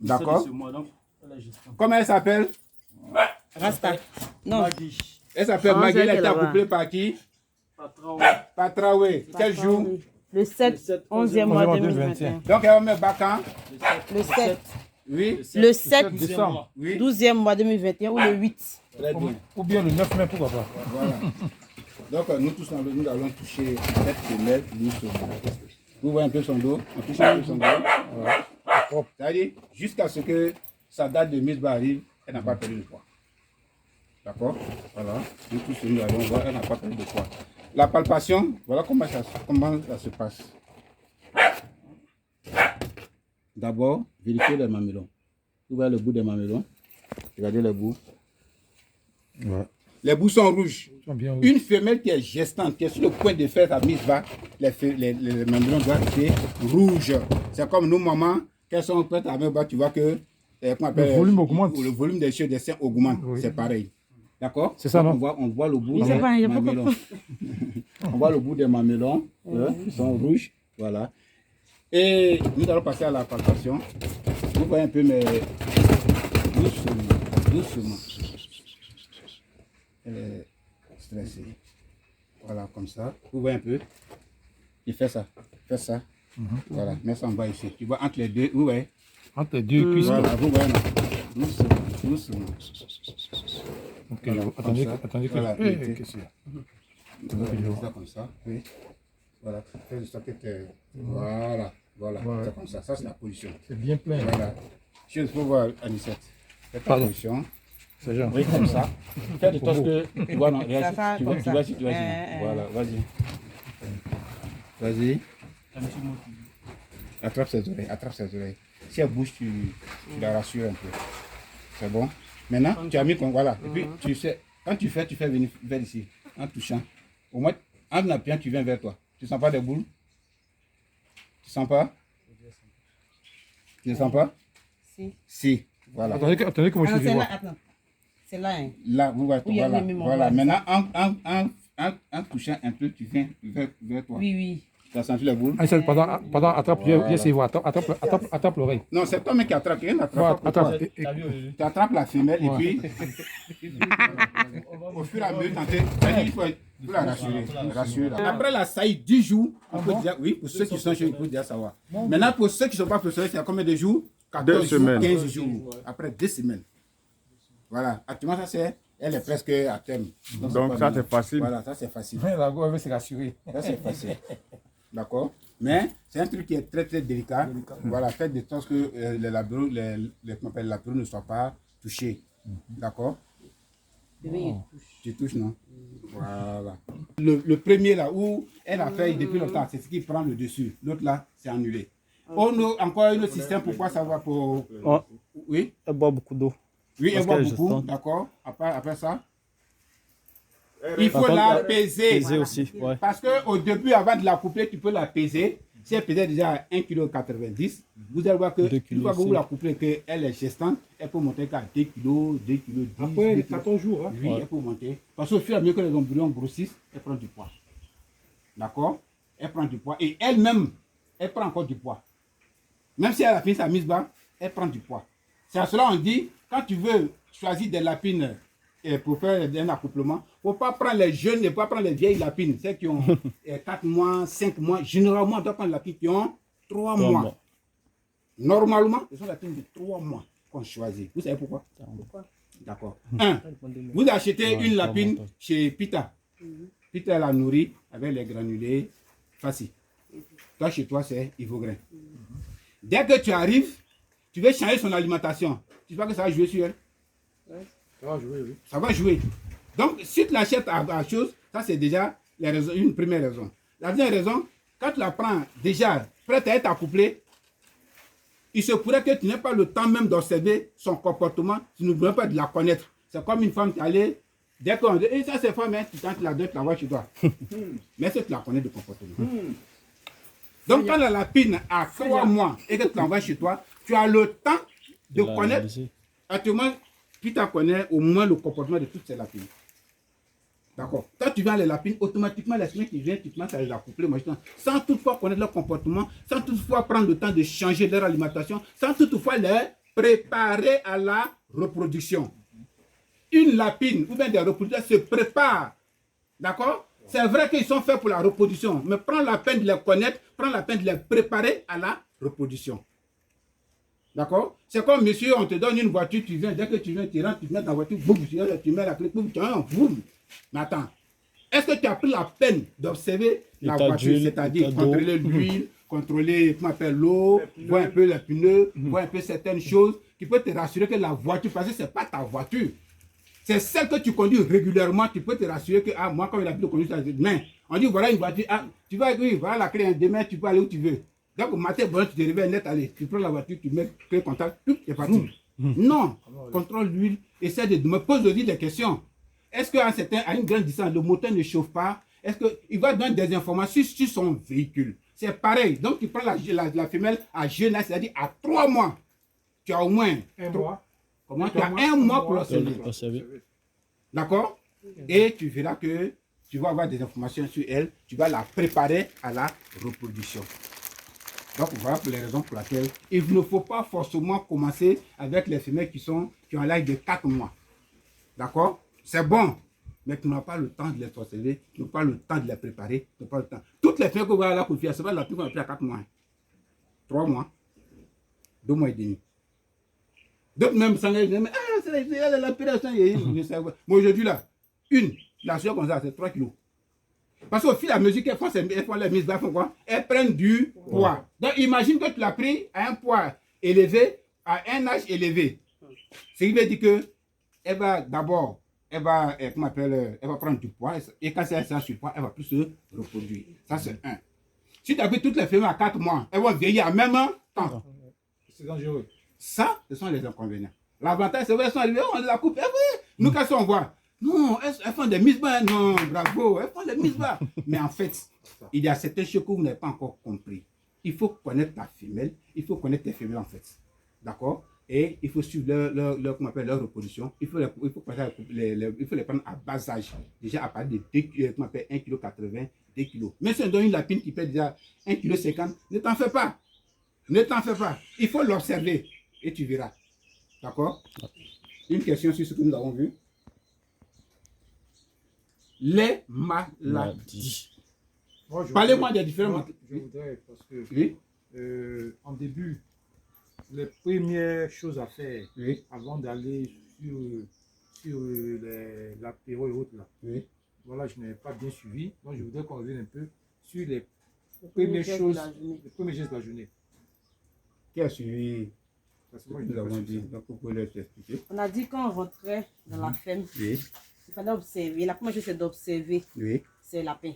D'accord. Comment elle s'appelle? Rasta. Non. Elle s'appelle Maggie. Elle a été accouplée par qui? Patraoué. Quel jour? Le 7, 11e mois 2021. Donc elle va mettre Bakan. Le 7. Oui. Le 7, décembre. Oui. 12e mois 2021 ou le 8. Très bien. Ou bien le 9 mai, pourquoi pas. Voilà. Donc nous tous, nous allons toucher cette femelle doucement. Vous voyez un peu son dos. On touche un peu son dos. Voilà. C'est-à-dire, jusqu'à ce que sa date de mise arrive, elle n'a pas perdu de poids. D'accord? Voilà. Nous tous, nous allons voir, elle n'a pas perdu de poids. La palpation, voilà comment ça se passe. D'abord, vérifiez les mamelons. Vous voyez le bout des mamelons. Regardez les bouts. Ouais. Les bouts sont rouges. Une femelle qui est gestante, qui est sur le point de faire sa mise bas, les mamelons doivent être rouges. C'est comme nous, maman, qu'elles sont prêtes à mettre bas, tu vois que le volume augmente. Le volume des cheveux des seins augmente. Oui. C'est pareil. D'accord? C'est ça, non? On voit le bout des mamelons. On voit le bout des mamelons. Ils sont rouges. Voilà. Et nous allons passer à la palpation. Vous voyez un peu, mais doucement. Elle est stressée. Voilà, comme ça. Vous voyez un peu. Il fait ça. Fais ça. Voilà, mets ça en bas ici. Tu vois entre les deux. Vous voyez? Entre les deux cuisses. Voilà, vous voyez. Doucement. Ok, voilà, attendez que voilà, qu'est-ce qu'il y a? Ça comme ça. Oui. Voilà. Fais de ça que voilà. Voilà. Ouais. C'est comme ça. Ça, c'est la position. C'est bien plein. Voilà. Juste pour voir, Anicette. Fais ta position. C'est genre. Oui, comme ça. Fais de toi ce que tu vois. Non, Tu vois si tu vas ici. Voilà, vas-y. Vas-y. Attrape ses oreilles. Si elle bouge, tu la rassures un peu. C'est bon? Maintenant, tu as mis comme voilà. Et puis, tu sais, quand tu fais venir vers ici, en touchant. Au moins, en appuyant, tu viens vers toi. Tu ne sens pas des boules? Tu ne sens pas? Tu ne sens pas? Si. Voilà. Attendez que moi je vais voir. C'est là, hein. Là, vous voyez, voilà. Maintenant, en touchant un peu, tu viens vers toi. Oui. Tu as senti les boules? Pardon, attrape, viens essayer de voir. Attrape l'oreille. Non, c'est toi même qui attrape. Rien Attrape. Tu attrapes la femelle et puis, au fur et à mesure, il faut la rassurer. Après la saillie 10 jours, on peut dire, oui, pour ceux qui sont chez, il faut déjà savoir. Maintenant, pour ceux qui ne sont pas professionnels, c'est à combien de jours? 14 jours, 15 jours. Après 2 semaines. Voilà. Actuellement, elle est presque à terme. Donc ça, c'est facile. Voilà, ça c'est facile. La go veut se rassurer. Ça c'est facile. D'accord? Mais c'est un truc qui est très très délicat. Voilà, faites de sorte que les labros ne soient pas touchés. D'accord? Tu touches, non? Voilà. Le premier là où elle a fait depuis longtemps, c'est ce qui prend le dessus. L'autre là, c'est annulé. On a encore un autre système, pourquoi ça va pour... Oui? Elle boit beaucoup d'eau. Oui, elle boit beaucoup, d'accord. Après ça, il faut la peser. Peser aussi, ouais. Parce qu'au début, avant de la couper, tu peux la peser. Si elle pesait déjà à 1,90 kg, vous allez voir que une fois que vous la coupez, qu'elle est gestante, elle peut monter qu'à 2 kg, 2 kg 10. Après 14 jours, hein? Oui, elle peut monter. Parce qu'au fur et à mesure que les embryons grossissent, elle prend du poids. D'accord? Elle prend du poids. Et elle-même, elle prend encore du poids. Même si elle a fini sa mise bas, elle prend du poids. C'est à cela qu'on dit, quand tu veux choisir des lapines pour faire un accouplement, il ne faut pas prendre les jeunes, il ne faut pas prendre les vieilles lapines, celles qui ont 4 mois, 5 mois. Généralement, on doit prendre les lapines qui ont 3 mois. Normalement, ce sont les lapines de 3 mois qu'on choisit. Vous savez pourquoi? D'accord. Vous achetez une lapine chez Pita. Pita la nourrit avec les granulés facile. Toi, chez toi, c'est Ivograin. Dès que tu arrives, tu veux changer son alimentation. Tu vois que ça va jouer sur elle? Ça va jouer, oui. Ça va jouer. Donc, si tu l'achètes à chose, ça c'est déjà une première raison. La deuxième raison, quand tu la prends déjà prête à être accouplée, il se pourrait que tu n'aies pas le temps même d'observer son comportement, tu ne veux pas de la connaître. C'est comme une femme qui allait, dès qu'on dit, ça c'est femme, hein, quand tu la donnes, tu la vois chez toi. Mais est-ce que tu la connais de comportement? Donc, quand la lapine a 3 mois et que tu l'envoies chez toi, tu as le temps de connaître. Actuellement, tu connais au moins le comportement de toutes ces lapines. D'accord. Quand tu viens les lapines, automatiquement, la semaine qui vient, tu commences à les accoupler, sans toutefois connaître leur comportement, sans toutefois prendre le temps de changer leur alimentation, sans toutefois les préparés à la reproduction. Une lapine ou bien des reproducteurs se préparent. D'accord? C'est vrai qu'ils sont faits pour la reproduction, mais prends la peine de les connaître, prends la peine de les préparer à la reproduction. D'accord? C'est comme, monsieur, on te donne une voiture, tu viens, dès que tu viens, tu rentres, tu mets dans la voiture, boum, tu mets la clé, boum, boum. Mais attends, est-ce que tu as pris la peine d'observer la voiture, c'est-à-dire contrôler l'huile, contrôler, comment on appelle, l'eau, voir un peu les pneus, voir un peu certaines choses qui peuvent te rassurer que la voiture, parce que ce n'est pas ta voiture, c'est celle que tu conduis régulièrement, tu peux te rassurer que, ah, moi, quand il a pu de conduire, mais on dit, voilà une voiture, ah, tu vas, oui, voilà la clé, demain, tu peux aller où tu veux. Donc, au matin, bon, tu te réveilles net, allez, tu prends la voiture, tu mets clé contact, tout est parti. Non, contrôle l'huile, essaie de me poser aussi des questions. Est-ce qu'à à une grande distance, le moteur ne chauffe pas? Est-ce qu'il va donner des informations sur son véhicule? C'est pareil. Donc, tu prends la femelle à jeune âge, c'est-à-dire à 3 mois. Tu as au moins un mois. Comment? Tu as un mois pour l'observer. D'accord? Et tu verras que tu vas avoir des informations sur elle. Tu vas la préparer à la reproduction. Donc, voilà pour les raisons pour lesquelles il ne faut pas forcément commencer avec les femelles qui ont l'âge de 4 mois. D'accord? C'est bon, mais tu n'as pas le temps de les observer, tu n'as pas le temps de les préparer, tu n'as pas le temps. Toutes les femelles que vous avez là pour faire, c'est pas la plus qu'on a pris à 4 mois. 3 mois, 2 mois et demi. D'autres même s'en disent, mais ah, c'est la pédation. Mais aujourd'hui là, la soeur comme ça, c'est 3 kilos. Parce qu'au fil et à mesure qu'elles font les mises, elles prennent du poids. Donc imagine que tu l'as pris à un poids élevé, à un âge élevé. Ce qui veut dire que elle va d'abord, elle va prendre du poids, et quand elle sera sur poids, elle va plus se reproduire. Ça, c'est un. Si tu as pris toutes les femelles à 4 mois, elles vont vieillir en même temps. C'est dangereux. Ça, ce sont les inconvénients. L'avantage, c'est qu'elles sont arrivées, on la coupe. Nous, quand on voit, non, elles font des mises bas, non, bravo, elles font des mises bas. Mais en fait, il y a certaines choses que vous n'avez pas encore compris. Il faut connaître ta femelle, il faut connaître tes femelles en fait. D'accord? Et il faut suivre leur reproduction. Il faut les prendre à bas âge. Déjà à partir de 1,80 kg, 2 kg. Mais si on donne une lapine qui pèse déjà 1,50 kg, ne t'en fais pas. Ne t'en fais pas. Il faut l'observer et tu verras. D'accord? Une question sur ce que nous avons vu. Les maladies. Parlez-moi des différents maladies. Je voudrais, parce que oui? En début, les premières choses à faire Oui. avant d'aller sur l'apéro et autres là. Oui. Voilà, je n'avais pas bien suivi. Donc je voudrais qu'on revienne un peu sur les premières choses, les premiers gestes de la journée. Qui a suivi? Parce que moi, je Nous n'ai pas avons suivi dit, ça. donc vous pouvez l'expliquer. On a dit quand on rentrait dans la ferme, Oui. il fallait observer. La première chose, c'est d'observer Oui. ces lapins.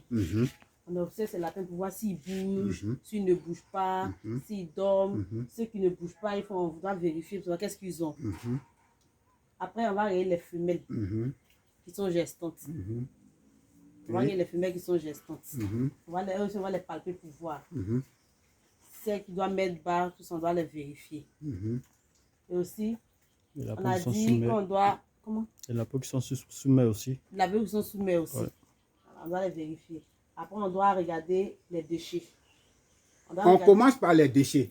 On observe ces lapins pour voir s'ils bougent, s'ils ne bougent pas, s'ils dorment. Ceux qui ne bougent pas, on doit vérifier pour voir qu'est-ce qu'ils ont. Après, on va regarder les femelles qui sont gestantes. On va regarder les femelles qui sont gestantes. On va les palper pour voir. Celles qui doivent mettre bas, tout ça, on doit les vérifier. Et aussi, on a dit qu'on doit... Comment? Et la peau qui sont sous mer aussi. La peau qui sont sous mer aussi. Ouais. On doit les vérifier. Après, on doit regarder les déchets. On commence par les déchets.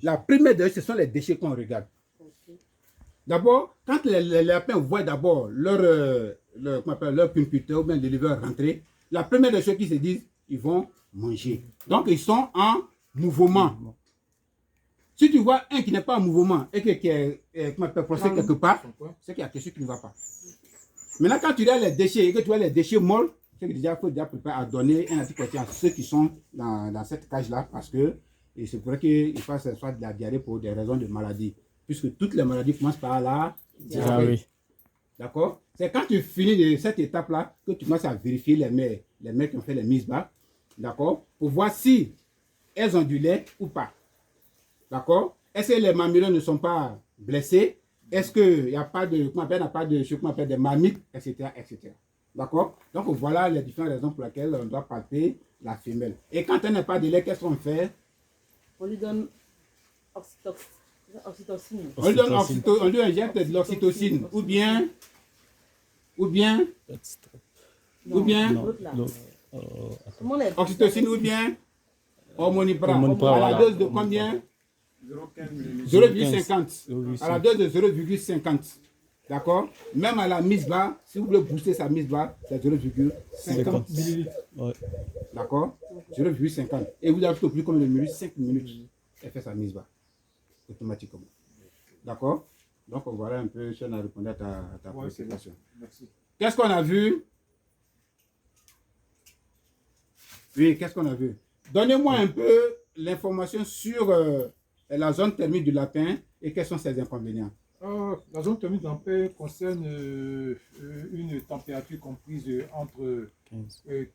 La première des choses, ce sont les déchets qu'on regarde. Okay. D'abord, quand les lapins voient d'abord leur pulpiteur ou bien l'éleveur rentrer, la première des choses qu'ils se disent, ils vont manger. Donc, ils sont en mouvement. Si tu vois un qui n'est pas en mouvement et qui est procès quelque part, c'est qu'il y a quelque chose qui ne va pas. Maintenant, quand tu regardes les déchets et que tu vois les déchets molles, c'est que déjà, il faut déjà préparer à donner un antibiotique à ceux qui sont dans cette cage-là parce que c'est pour qu'il fasse soit de la diarrhée pour des raisons de maladie. Puisque toutes les maladies commencent par la diarrhée. Ah oui. D'accord? C'est quand tu finis de cette étape-là que tu commences à vérifier les mères qui ont fait les mises bas. D'accord? Pour voir si elles ont du lait ou pas. D'accord? Est-ce que les mamillons ne sont pas blessés? Est-ce qu'il n'y a pas de, des mammites, etc., etc. D'accord? Donc voilà les différentes raisons pour lesquelles on doit palper la femelle. Et quand elle n'a pas de lait, qu'est-ce qu'on fait? On lui donne oxytocine. On lui injecte de l'oxytocine. Ou bien, oxytocine ou bien hormonipra. À la dose de combien? 0,50. À la dose de 0,50. D'accord? Même à la mise bas, si vous voulez booster sa mise bas, c'est 0,50 millilitres. Ouais. D'accord? 0,50. Et vous ajoutez au plus combien de minutes? 5 minutes. Elle fait sa mise bas. Automatiquement. D'accord? Donc voilà un peu si on a répondu à ta présentation. Merci. Qu'est-ce qu'on a vu? Oui, qu'est-ce qu'on a vu? Donnez-moi un peu l'information sur la zone thermique du lapin et quels sont ses inconvénients. La zone thermique d'un peu concerne une température comprise entre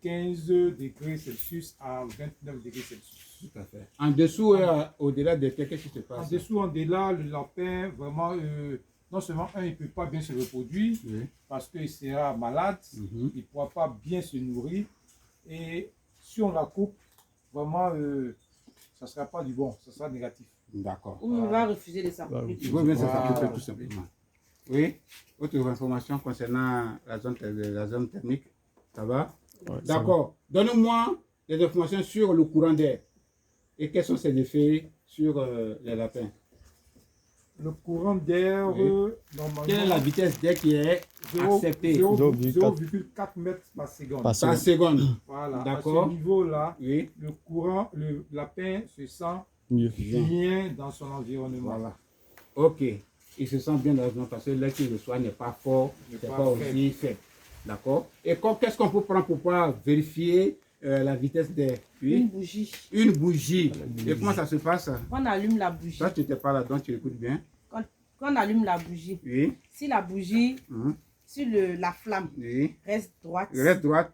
15 degrés Celsius à 29 degrés Celsius. Tout à fait. En dessous et au-delà de qu'est-ce qui se passe? En dessous, en delà, le lapin, vraiment, non seulement il ne peut pas bien se reproduire parce qu'il sera malade, il ne pourra pas bien se nourrir. Et si on la coupe, vraiment, ça ne sera pas du bon, ça sera négatif. D'accord. Ou il va refuser de s'accoupler. Il vaut bien s'accoupler tout simplement. Oui. Autre information concernant la zone thermique, ça va? Ouais, D'accord. Donnez-moi des informations sur le courant d'air et quels sont ses effets sur les lapins. Le courant d'air, normalement, Quelle est la vitesse d'air qui est acceptée? 0,4 mètres par seconde. Par Par seconde. Voilà. D'accord. À ce niveau-là, Oui. le courant, le lapin se sent mieux. bien dans son environnement. Voilà. Ok. Il se sent bien dans l'environnement parce que l'air qu'il reçoit n'est pas fort, n'est pas aussi faible. D'accord. Et qu'est-ce qu'on peut prendre pour pouvoir vérifier la vitesse d'air? Une bougie. Une bougie. Et comment ça se passe? On allume la bougie. Toi, tu n'étais pas là, donc tu écoutes bien. Quand on allume la bougie, Oui. si la bougie, si la flamme Oui. reste droite, Reste droite.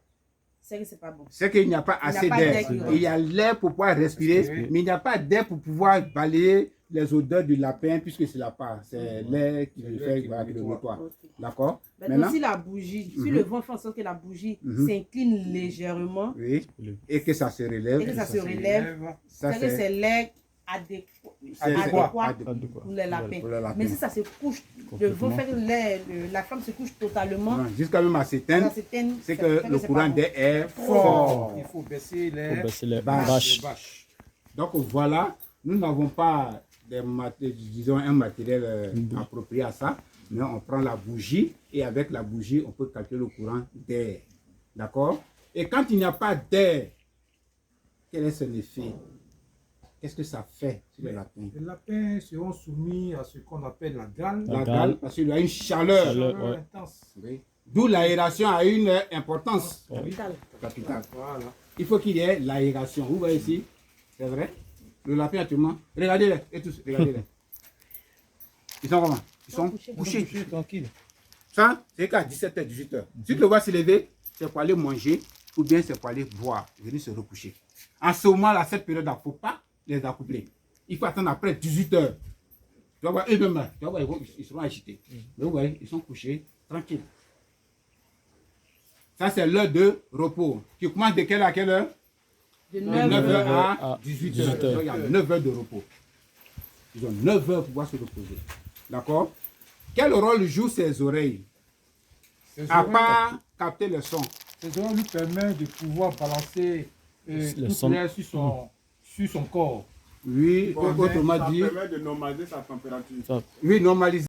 c'est que c'est pas bon. C'est qu'il n'y a pas Il n'y a assez pas d'air. d'air qui rentre. Il y a l'air pour pouvoir respirer, mais il n'y a pas d'air pour pouvoir balayer les odeurs du lapin, puisque c'est la part. C'est l'air qui le fait voilà, qui le nettoie. Ok. D'accord? Maintenant, si la bougie, si le vent fait en sorte que la bougie s'incline légèrement Oui. Et que ça se relève. et que ça se relève, Ça, c'est que c'est l'air adéquat pour les lapins. pour le lapin. Mais si ça se couche, le vent fait que la flamme se couche totalement, Non, jusqu'à même à s'éteindre, ça s'éteint, c'est ça que fait le c'est courant pas bon. d'air est Fort. fort. Il faut baisser Faut les baisser les bâches. bâches. Donc voilà, nous n'avons pas disons, un matériel approprié à ça, mais on prend la bougie et avec la bougie, on peut calculer le courant d'air. D'accord? Et quand il n'y a pas d'air, quel est son effet? Qu'est-ce que ça fait sur les lapins? Les lapins seront soumis à ce qu'on appelle la gale. La gale, parce qu'il y a une chaleur. Ouais. Intense. Oui. D'où l'aération a une importance capitale. Voilà. Il faut qu'il y ait l'aération. Vous voyez ici, c'est vrai? Le lapin actuellement, regardez-les, et tous, regardez-les. Ils sont comment? Ils sont couchés. Tranquille. Ça, c'est qu'à 17h, 18h. Si tu le vois se lever, c'est pour aller manger ou bien c'est pour aller boire, venir se recoucher. En ce moment-là, cette période-là, il ne faut pas les accoupler. Il faut attendre après 18h. Tu vas voir eux-mêmes, tu vas voir, ils seront agités. Mais vous voyez, ils sont couchés, tranquilles. Ça, c'est l'heure de repos. Tu commences de quelle heure à quelle heure? De De 9 9h heures. à 18h. Donc, il y a 9 heures de repos. Ils ont 9 heures pour pouvoir se reposer. D'accord? Quel rôle jouent ses oreilles? À part capter le son. Ces oreilles lui permettent de pouvoir balancer Le tout son. l'air sur son corps. Oui, autrement dit, Ça permet de normaliser sa température. oui, normaliser.